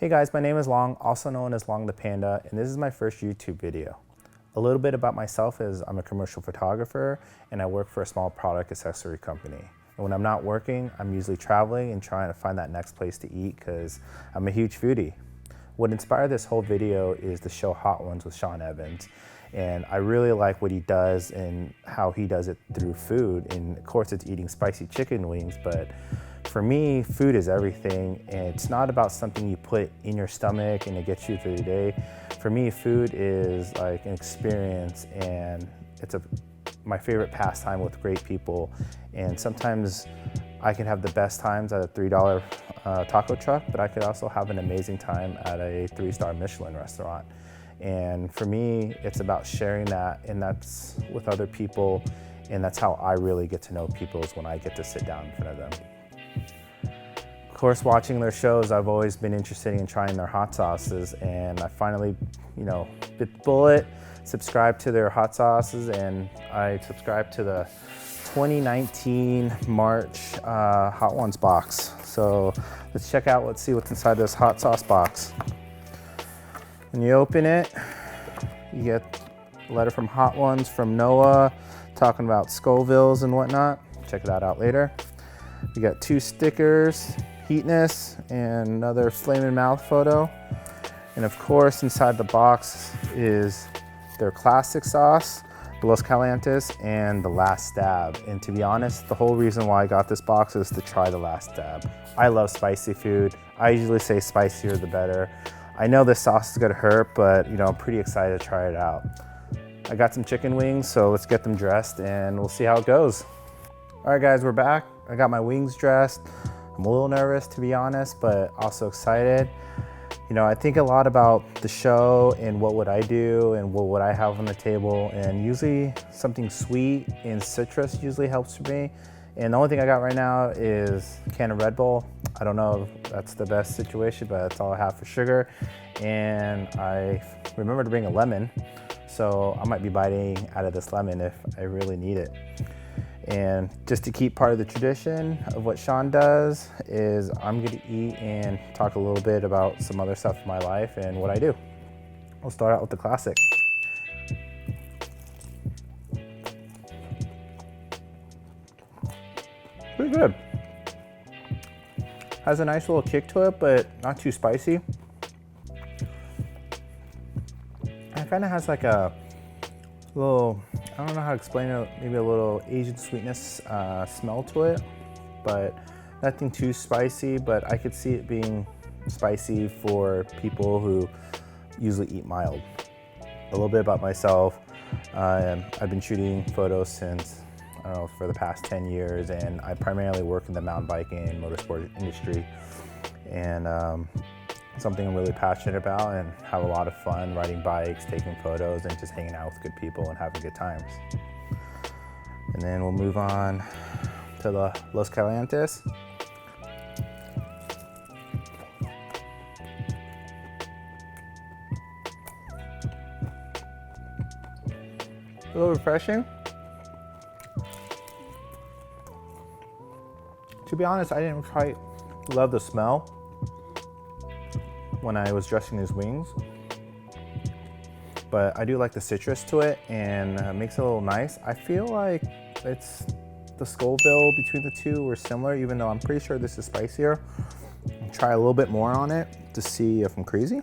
Hey guys, my name is Long, also known as Long the Panda, and this is my first YouTube video. A little bit about myself is I'm a commercial photographer and I work for a small product accessory company. And when I'm not working, I'm usually traveling and trying to find that next place to eat because I'm a huge foodie. What inspired this whole video is the show Hot Ones with Sean Evans. And I really like what he does and how he does it through food. And of course it's eating spicy chicken wings, but for me, food is everything, and it's not about something you put in your stomach and it gets you through the day. For me, food is like an experience, and it's my favorite pastime with great people. And sometimes I can have the best times at a $3 taco truck, but I could also have an amazing time at a 3-star Michelin restaurant. And for me, it's about sharing that, and that's with other people, and that's how I really get to know people, is when I get to sit down in front of them. Of course, watching their shows, I've always been interested in trying their hot sauces, and I finally, bit the bullet, subscribed to their hot sauces, and I subscribed to the 2019 March Hot Ones box. So let's check out, let's see what's inside this hot sauce box. When you open it, you get a letter from Hot Ones from Noah talking about Scovilles and whatnot. Check that out later. We got 2 stickers, Heatness and another Flame in Mouth photo. And of course, inside the box is their classic sauce, Los Calientes, and the Last Stab. And to be honest, the whole reason why I got this box is to try the Last Stab. I love spicy food. I usually say spicier the better. I know this sauce is gonna hurt, but I'm pretty excited to try it out. I got some chicken wings, so let's get them dressed and we'll see how it goes. All right guys, we're back. I got my wings dressed. I'm a little nervous, to be honest, but also excited. I think a lot about the show and what would I do and what would I have on the table, and usually something sweet and citrus usually helps for me. And the only thing I got right now is a can of Red Bull. I don't know if that's the best situation, but that's all I have for sugar. And I remember to bring a lemon, so I might be biting out of this lemon if I really need it. And just to keep part of the tradition of what Sean does is I'm gonna eat and talk a little bit about some other stuff in my life and what I do. We'll start out with the classic. Pretty good. Has a nice little kick to it, but not too spicy. It kind of has like a little, I don't know how to explain it, maybe a little Asian sweetness smell to it, but nothing too spicy, but I could see it being spicy for people who usually eat mild. A little bit about myself. I've been shooting photos since, I don't know, for the past 10 years, and I primarily work in the mountain biking and motorsport industry. And something I'm really passionate about and have a lot of fun riding bikes, taking photos, and just hanging out with good people and having good times. And then we'll move on to the Los Calientes. A little refreshing. To be honest, I didn't quite love the smell when I was dressing these wings, but I do like the citrus to it, and makes it a little nice. I feel like it's the Scoville between the two were similar, even though I'm pretty sure this is spicier. I'll try a little bit more on it to see if I'm crazy.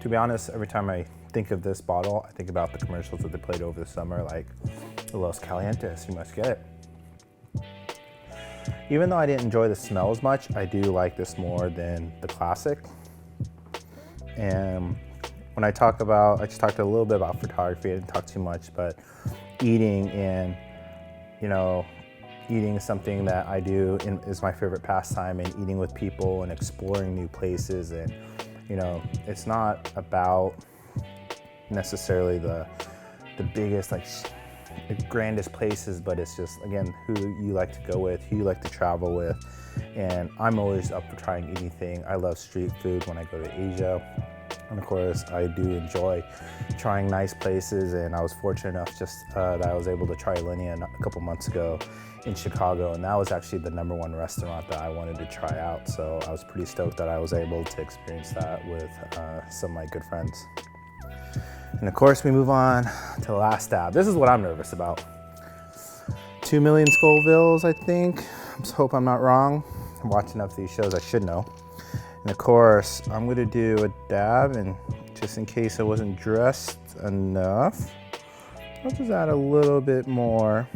To be honest, every time I think of this bottle, I think about the commercials that they played over the summer, like Los Calientes, you must get it. Even though I didn't enjoy the smell as much, I do like this more than the classic. And when I just talked a little bit about photography, I didn't talk too much, but eating and, eating is something that I do is my favorite pastime, and eating with people and exploring new places. And it's not about necessarily the biggest grandest places, but it's just, again, who you like to go with, who you like to travel with. And I'm always up for trying anything. I love street food when I go to Asia. And of course, I do enjoy trying nice places, and I was fortunate enough just that I was able to try Linea a couple months ago in Chicago, and that was actually the #1 restaurant that I wanted to try out. So I was pretty stoked that I was able to experience that with some of my good friends. And of course, we move on to the last stab. This is what I'm nervous about. 2 million Scovilles, I think. I hope I'm not wrong. I'm watching enough of these shows, I should know. And of course, I'm gonna do a dab, and just in case I wasn't dressed enough, I'll just add a little bit more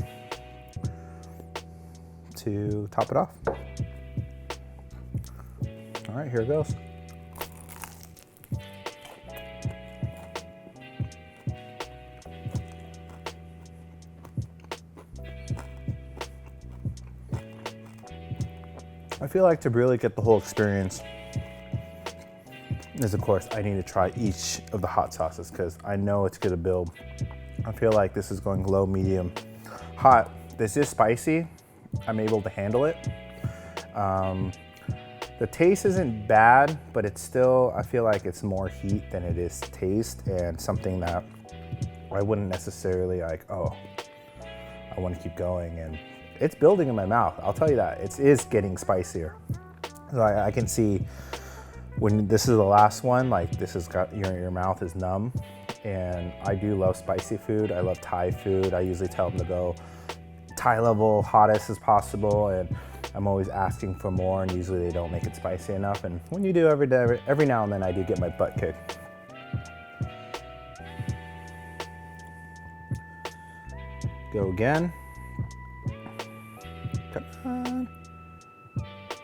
to top it off. All right, here it goes. I feel like to really get the whole experience is, of course, I need to try each of the hot sauces because I know it's gonna build. I feel like this is going low, medium, hot. This is spicy. I'm able to handle it. The taste isn't bad, but it's still, I feel like it's more heat than it is taste, and something that I wouldn't necessarily like, oh, I want to keep going. And it's building in my mouth. I'll tell you that. It is getting spicier. So I can see when this is the last one, like this has got, your mouth is numb. And I do love spicy food. I love Thai food. I usually tell them to go Thai level, hottest as possible. And I'm always asking for more, and usually they don't make it spicy enough. And when you do every now and then, I do get my butt kicked. Go again. Come on.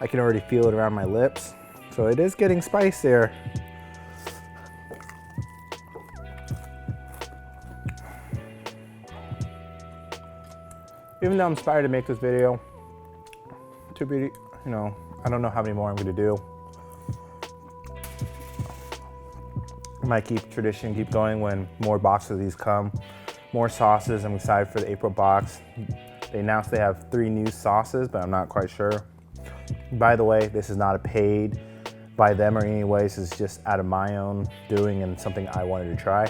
I can already feel it around my lips. So it is getting spicier. Even though I'm inspired to make this video, to be, I don't know how many more I'm gonna do. I might keep tradition, keep going when more boxes of these come. More sauces. I'm excited for the April box. They announced they have 3 new sauces, but I'm not quite sure. By the way, this is not a paid by them or anyways. This is just out of my own doing and something I wanted to try.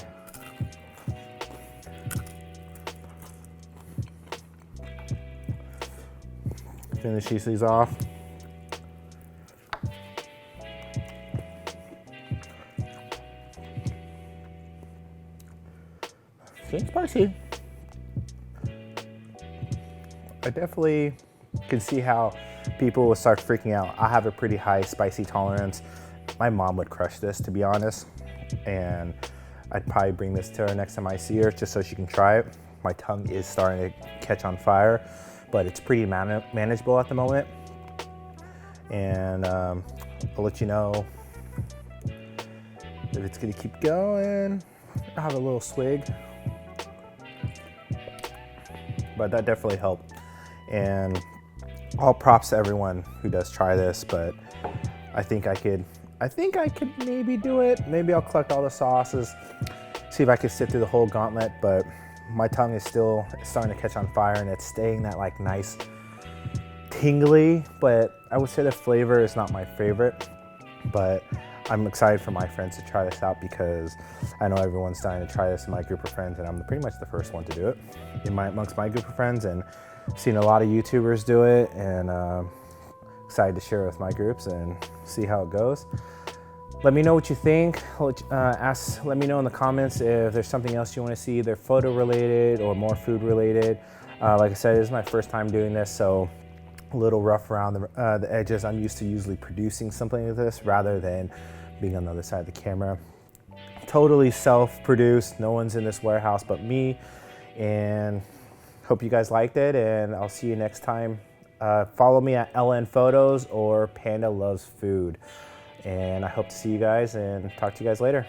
Finish these off. It's spicy. I definitely can see how people will start freaking out. I have a pretty high spicy tolerance. My mom would crush this, to be honest. And I'd probably bring this to her next time I see her just so she can try it. My tongue is starting to catch on fire, but it's pretty manageable at the moment. And I'll let you know if it's gonna keep going. I'll have a little swig. But that definitely helped. And all props to everyone who does try this, but I think I could maybe do it. Maybe I'll collect all the sauces, see if I can sit through the whole gauntlet, but my tongue is still starting to catch on fire, and it's staying that like nice tingly, but I would say the flavor is not my favorite. But I'm excited for my friends to try this out because I know everyone's starting to try this in my group of friends, and I'm pretty much the first one to do it amongst my group of friends, and seen a lot of YouTubers do it, and excited to share it with my groups and see how it goes. Let me know what you think. Let me know in the comments if there's something else you want to see, either photo related or more food related. Like I said, this is my first time doing this, so a little rough around the edges. I'm used to usually producing something like this rather than being on the other side of the camera. Totally self-produced. No one's in this warehouse but me, and hope you guys liked it, and I'll see you next time. Follow me at LN Photos or Panda Loves Food. And I hope to see you guys and talk to you guys later.